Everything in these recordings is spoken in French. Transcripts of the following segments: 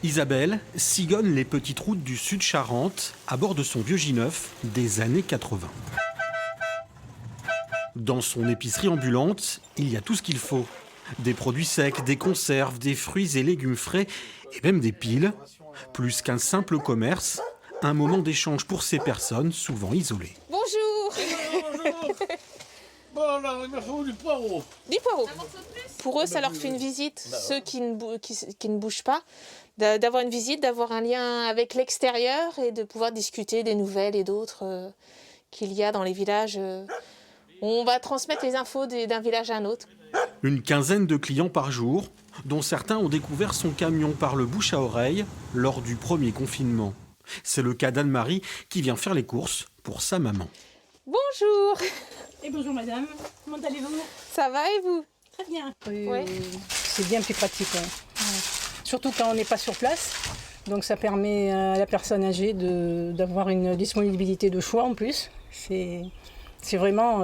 Isabelle sillonne les petites routes du sud Charente à bord de son vieux J9 des années 80. Dans son épicerie ambulante, il y a tout ce qu'il faut. Des produits secs, des conserves, des fruits et légumes frais et même des piles. Plus qu'un simple commerce, un moment d'échange pour ces personnes souvent isolées. Bonjour. Bon, là, il me faut du poireau. Du poireau. Pour eux, ça leur fait une visite, ceux qui ne bougent pas, d'avoir une visite, d'avoir un lien avec l'extérieur et de pouvoir discuter des nouvelles et d'autres qu'il y a dans les villages. On va transmettre les infos d'un village à un autre. Une quinzaine de clients par jour, dont certains ont découvert son camion par le bouche à oreille lors du premier confinement. C'est le cas d'Anne-Marie qui vient faire les courses pour sa maman. Bonjour. Et bonjour madame, comment allez-vous? Ça va et vous? Très bien. Ouais. C'est bien plus pratique. Ouais. Surtout quand on n'est pas sur place. Donc ça permet à la personne âgée d'avoir une disponibilité de choix en plus. C'est vraiment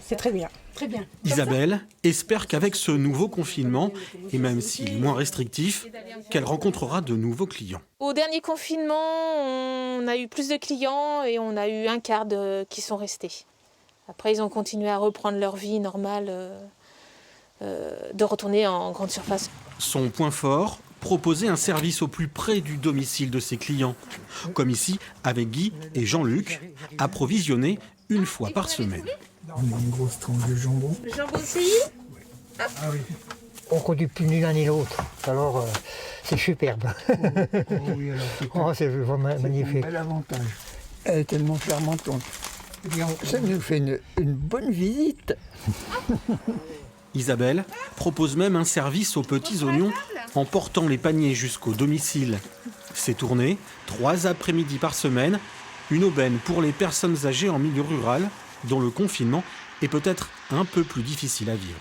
c'est très bien. Très bien. Isabelle espère qu'avec ce nouveau confinement, et même s'il est moins restrictif, qu'elle rencontrera de nouveaux clients. Au dernier confinement, on a eu plus de clients et on a eu un quart qui sont restés. Après, ils ont continué à reprendre leur vie normale, de retourner en grande surface. Son point fort, proposer un service au plus près du domicile de ses clients. Comme ici, avec Guy et Jean-Luc, approvisionnés une fois par semaine. On a une grosse tranche de jambon. Le jambon aussi? Ah oui. On ne conduit plus ni l'un ni l'autre, alors c'est superbe. Oh oui, alors Oh, c'est vraiment magnifique. un bel avantage. Elle est tellement fermentante. Eh bien, ça nous fait une bonne visite. Isabelle propose même un service aux petits oignons en portant les paniers jusqu'au domicile. C'est tourné 3 après-midi par semaine, une aubaine pour les personnes âgées en milieu rural dont le confinement est peut-être un peu plus difficile à vivre.